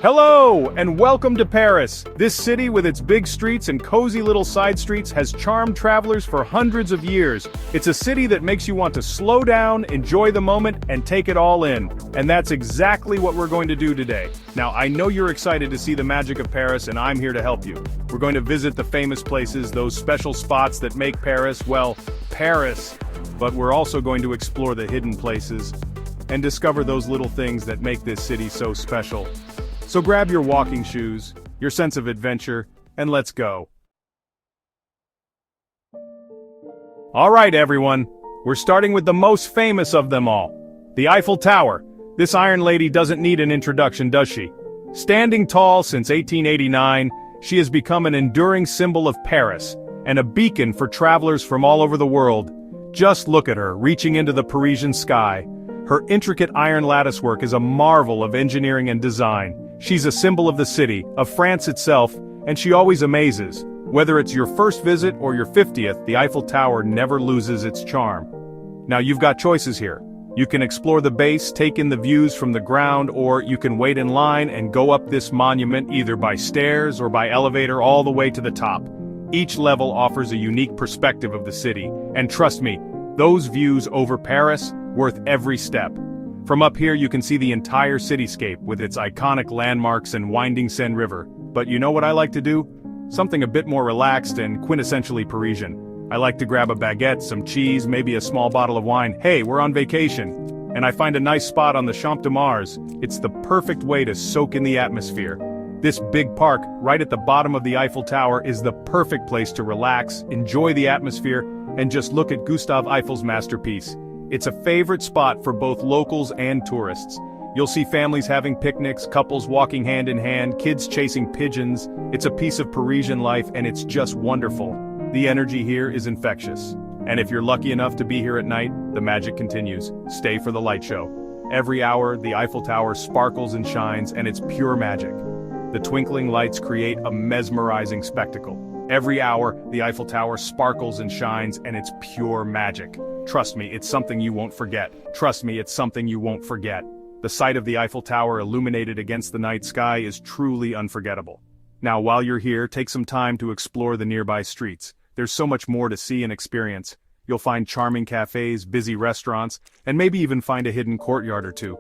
Hello, and welcome to Paris. This city with its big streets and cozy little side streets has charmed travelers for hundreds of years. It's a city that makes you want to slow down, enjoy the moment, and take it all in. And that's exactly what we're going to do today. Now, I know you're excited to see the magic of Paris, and I'm here to help you. We're going to visit the famous places, those special spots that make Paris, well, Paris. But we're also going to explore the hidden places and discover those little things that make this city so special. So grab your walking shoes, your sense of adventure, and let's go. All right, everyone. We're starting with the most famous of them all, the Eiffel Tower. This Iron Lady doesn't need an introduction, does she? Standing tall since 1889, she has become an enduring symbol of Paris and a beacon for travelers from all over the world. Just look at her, reaching into the Parisian sky. Her intricate iron latticework is a marvel of engineering and design. She's a symbol of the city, of France itself, and she always amazes. Whether it's your first visit or your 50th, the Eiffel Tower never loses its charm. Now you've got choices here. You can explore the base, take in the views from the ground, or you can wait in line and go up this monument either by stairs or by elevator all the way to the top. Each level offers a unique perspective of the city, and trust me, those views over Paris, worth every step. From up here you can see the entire cityscape with its iconic landmarks and winding Seine River. But you know what I like to do? Something a bit more relaxed and quintessentially Parisian. I like to grab a baguette, some cheese, maybe a small bottle of wine. Hey, we're on vacation. And I find a nice spot on the Champs-Élysées. It's the perfect way to soak in the atmosphere. This big park, right at the bottom of the Eiffel Tower, is the perfect place to relax, enjoy the atmosphere, and just look at Gustave Eiffel's masterpiece. It's a favorite spot for both locals and tourists. You'll see families having picnics, couples walking hand in hand, kids chasing pigeons. It's a piece of Parisian life and it's just wonderful. The energy here is infectious. And if you're lucky enough to be here at night, the magic continues. Stay for the light show. Every hour, the Eiffel Tower sparkles and shines, and it's pure magic. The twinkling lights create a mesmerizing spectacle. Every hour, the Eiffel Tower sparkles and shines, and it's pure magic. Trust me, it's something you won't forget. Trust me, it's something you won't forget. The sight of the Eiffel Tower illuminated against the night sky is truly unforgettable. Now, while you're here, take some time to explore the nearby streets. There's so much more to see and experience. You'll find charming cafes, busy restaurants, and maybe even find a hidden courtyard or two.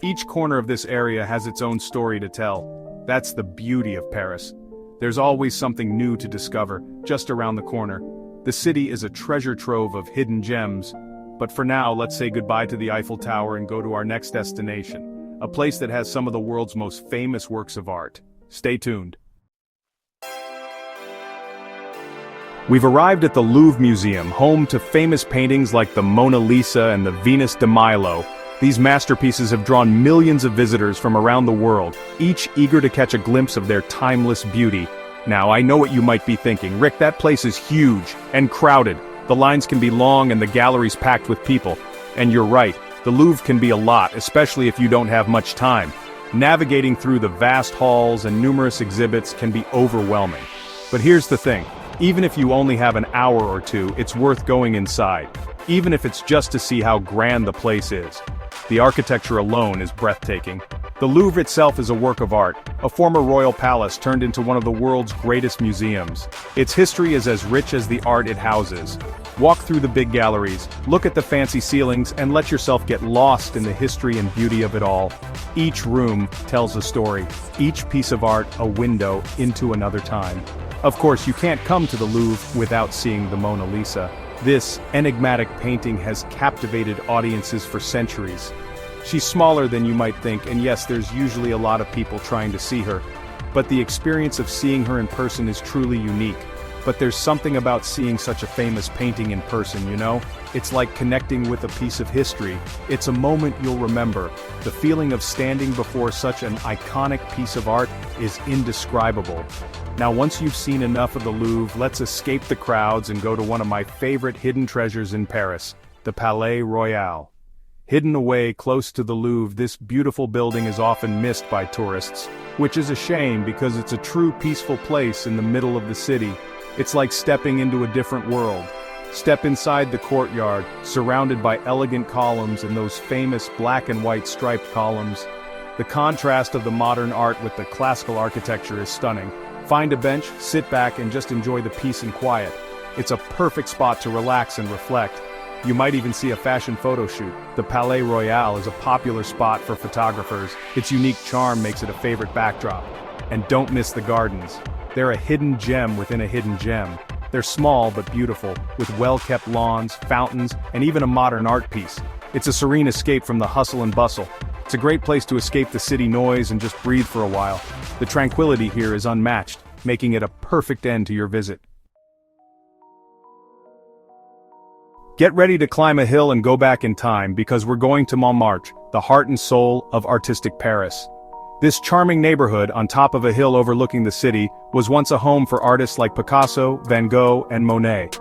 Each corner of this area has its own story to tell. That's the beauty of Paris. There's always something new to discover, just around the corner. The city is a treasure trove of hidden gems. But for now, let's say goodbye to the Eiffel Tower and go to our next destination, a place that has some of the world's most famous works of art. Stay tuned. We've arrived at the Louvre Museum, home to famous paintings like the Mona Lisa and the Venus de Milo. These masterpieces have drawn millions of visitors from around the world, each eager to catch a glimpse of their timeless beauty. Now, I know what you might be thinking, Rick, that place is huge and crowded. The lines can be long and the galleries packed with people. And you're right, the Louvre can be a lot, especially if you don't have much time. Navigating through the vast halls and numerous exhibits can be overwhelming. But here's the thing, even if you only have an hour or two, it's worth going inside, even if it's just to see how grand the place is. The architecture alone is breathtaking. The Louvre itself is a work of art, a former royal palace turned into one of the world's greatest museums. Its history is as rich as the art it houses. Walk through the big galleries, look at the fancy ceilings, and let yourself get lost in the history and beauty of it all. Each room tells a story, each piece of art a window into another time. Of course, you can't come to the Louvre without seeing the Mona Lisa. This enigmatic painting has captivated audiences for centuries. She's smaller than you might think, and yes, there's usually a lot of people trying to see her. But the experience of seeing her in person is truly unique. But there's something about seeing such a famous painting in person, you know? It's like connecting with a piece of history. It's a moment you'll remember. The feeling of standing before such an iconic piece of art is indescribable. Now, once you've seen enough of the Louvre, let's escape the crowds and go to one of my favorite hidden treasures in Paris, the Palais Royal. Hidden away close to the Louvre, this beautiful building is often missed by tourists, which is a shame because it's a true peaceful place in the middle of the city. It's like stepping into a different world. Step inside the courtyard, surrounded by elegant columns and those famous black and white striped columns. The contrast of the modern art with the classical architecture is stunning. Find a bench, sit back, and just enjoy the peace and quiet. It's a perfect spot to relax and reflect. You might even see a fashion photo shoot. The Palais Royal is a popular spot for photographers. Its unique charm makes it a favorite backdrop. And don't miss the gardens. They're a hidden gem within a hidden gem. They're small but beautiful, with well-kept lawns, fountains, and even a modern art piece. It's a serene escape from the hustle and bustle. It's a great place to escape the city noise and just breathe for a while. The tranquility here is unmatched, making it a perfect end to your visit. Get ready to climb a hill and go back in time because we're going to Montmartre, the heart and soul of artistic Paris. This charming neighborhood on top of a hill overlooking the city was once a home for artists like Picasso, Van Gogh, and Monet.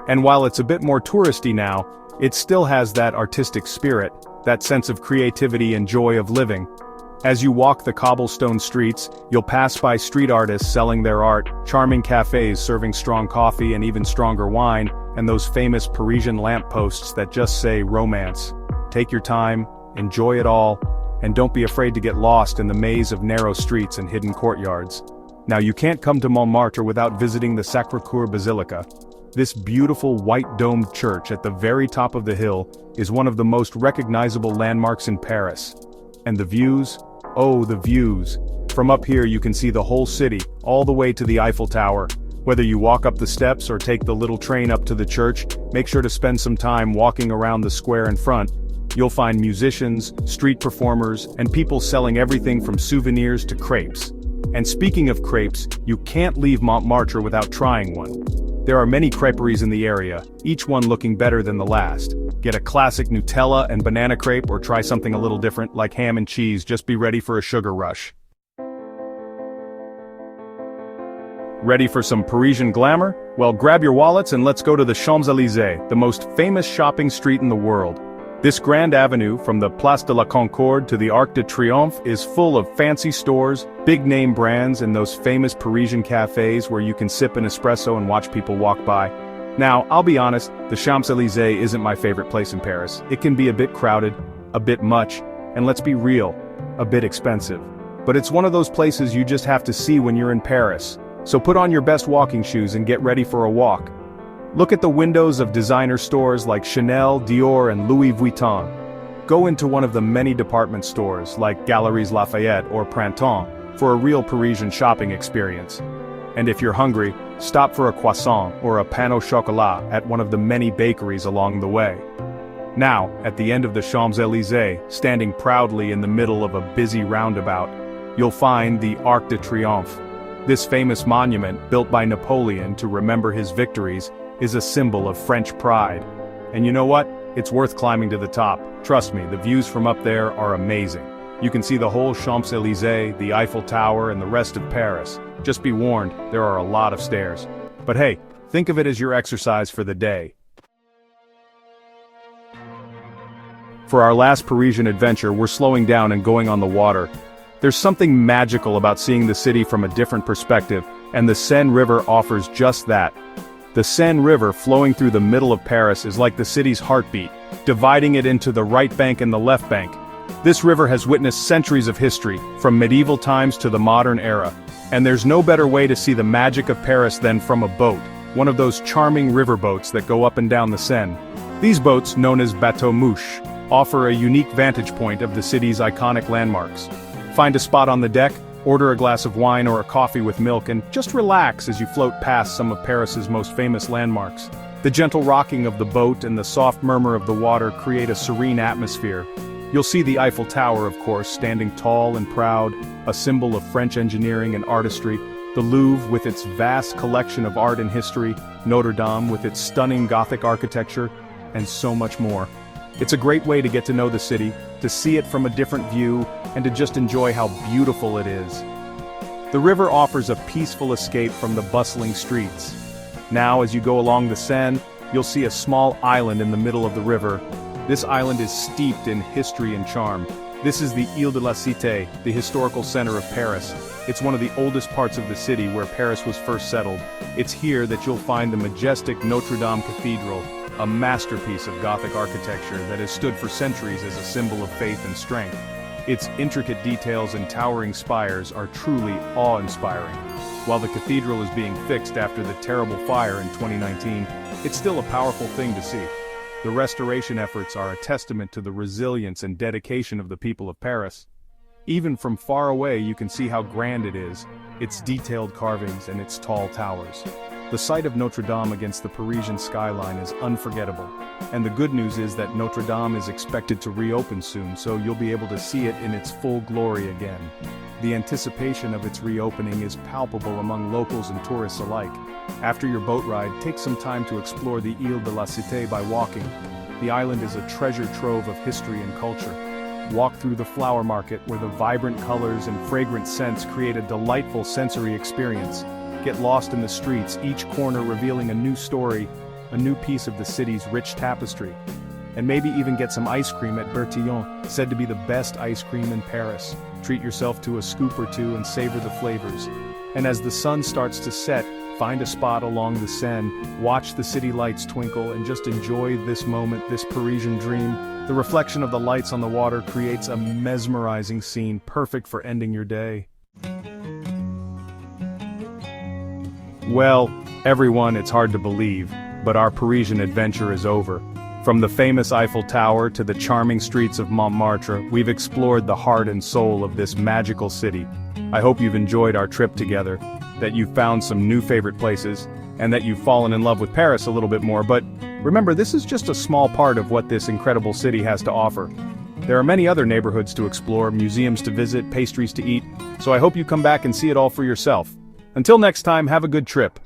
And while it's a bit more touristy now, it still has that artistic spirit, that sense of creativity and joy of living. As you walk the cobblestone streets, you'll pass by street artists selling their art, charming cafes serving strong coffee and even stronger wine, and those famous Parisian lampposts that just say romance. Take your time, enjoy it all, and don't be afraid to get lost in the maze of narrow streets and hidden courtyards. Now you can't come to Montmartre without visiting the Sacré-Cœur Basilica. This beautiful white-domed church at the very top of the hill is one of the most recognizable landmarks in Paris. And the views? Oh, the views. From up here you can see the whole city, all the way to the Eiffel Tower. Whether you walk up the steps or take the little train up to the church, make sure to spend some time walking around the square in front. You'll find musicians, street performers, and people selling everything from souvenirs to crepes. And speaking of crepes, you can't leave Montmartre without trying one. There are many creperies in the area, each one looking better than the last. Get a classic Nutella and banana crepe or try something a little different like ham and cheese. Just be ready for a sugar rush. Ready for some Parisian glamour? Well, grab your wallets and let's go to the Champs-Élysées, the most famous shopping street in the world. This grand avenue, from the Place de la Concorde to the Arc de Triomphe, is full of fancy stores, big-name brands, and those famous Parisian cafes where you can sip an espresso and watch people walk by. Now, I'll be honest, the Champs-Élysées isn't my favorite place in Paris. It can be a bit crowded, a bit much, and let's be real, a bit expensive. But it's one of those places you just have to see when you're in Paris. So put on your best walking shoes and get ready for a walk. Look at the windows of designer stores like Chanel, Dior, and Louis Vuitton. Go into one of the many department stores like Galeries Lafayette or Printemps for a real Parisian shopping experience. And if you're hungry, stop for a croissant or a pain au chocolat at one of the many bakeries along the way. Now, at the end of the Champs-Élysées, standing proudly in the middle of a busy roundabout, you'll find the Arc de Triomphe. This famous monument, built by Napoleon to remember his victories, is a symbol of French pride. And you know what? It's worth climbing to the top. Trust me, the views from up there are amazing. You can see the whole Champs-Élysées, the Eiffel Tower, and the rest of Paris. Just be warned, there are a lot of stairs. But hey, think of it as your exercise for the day. For our last Parisian adventure, we're slowing down and going on the water. There's something magical about seeing the city from a different perspective, and the Seine River offers just that. The Seine River flowing through the middle of Paris is like the city's heartbeat, dividing it into the right bank and the left bank. This river has witnessed centuries of history, from medieval times to the modern era. And there's no better way to see the magic of Paris than from a boat, one of those charming river boats that go up and down the Seine. These boats, known as bateaux mouches, offer a unique vantage point of the city's iconic landmarks. Find a spot on the deck, order a glass of wine or a coffee with milk, and just relax as you float past some of Paris's most famous landmarks. The gentle rocking of the boat and the soft murmur of the water create a serene atmosphere. You'll see the Eiffel Tower, of course, standing tall and proud, a symbol of French engineering and artistry, the Louvre with its vast collection of art and history, Notre Dame with its stunning Gothic architecture, and so much more. It's a great way to get to know the city, to see it from a different view, and to just enjoy how beautiful it is. The river offers a peaceful escape from the bustling streets. Now, as you go along the Seine, you'll see a small island in the middle of the river. This island is steeped in history and charm. This is the Ile de la Cité, the historical center of Paris. It's one of the oldest parts of the city where Paris was first settled. It's here that you'll find the majestic Notre Dame Cathedral, a masterpiece of Gothic architecture that has stood for centuries as a symbol of faith and strength. Its intricate details and towering spires are truly awe-inspiring. While the cathedral is being fixed after the terrible fire in 2019, it's still a powerful thing to see. The restoration efforts are a testament to the resilience and dedication of the people of Paris. Even from far away you can see how grand it is, its detailed carvings and its tall towers. The sight of Notre Dame against the Parisian skyline is unforgettable. And the good news is that Notre Dame is expected to reopen soon, so you'll be able to see it in its full glory again. The anticipation of its reopening is palpable among locals and tourists alike. After your boat ride, take some time to explore the Île de la Cité by walking. The island is a treasure trove of history and culture. Walk through the flower market where the vibrant colors and fragrant scents create a delightful sensory experience. Get lost in the streets, each corner revealing a new story, a new piece of the city's rich tapestry. And maybe even get some ice cream at Bertillon, said to be the best ice cream in Paris. Treat yourself to a scoop or two and savor the flavors. And as the sun starts to set, find a spot along the Seine, watch the city lights twinkle and just enjoy this moment, this Parisian dream. The reflection of the lights on the water creates a mesmerizing scene perfect for ending your day. Well, everyone, it's hard to believe, but our Parisian adventure is over. From the famous Eiffel Tower to the charming streets of Montmartre, we've explored the heart and soul of this magical city. I hope you've enjoyed our trip together, that you've found some new favorite places, and that you've fallen in love with Paris a little bit more, but remember, this is just a small part of what this incredible city has to offer. There are many other neighborhoods to explore, museums to visit, pastries to eat, so I hope you come back and see it all for yourself. Until next time, have a good trip.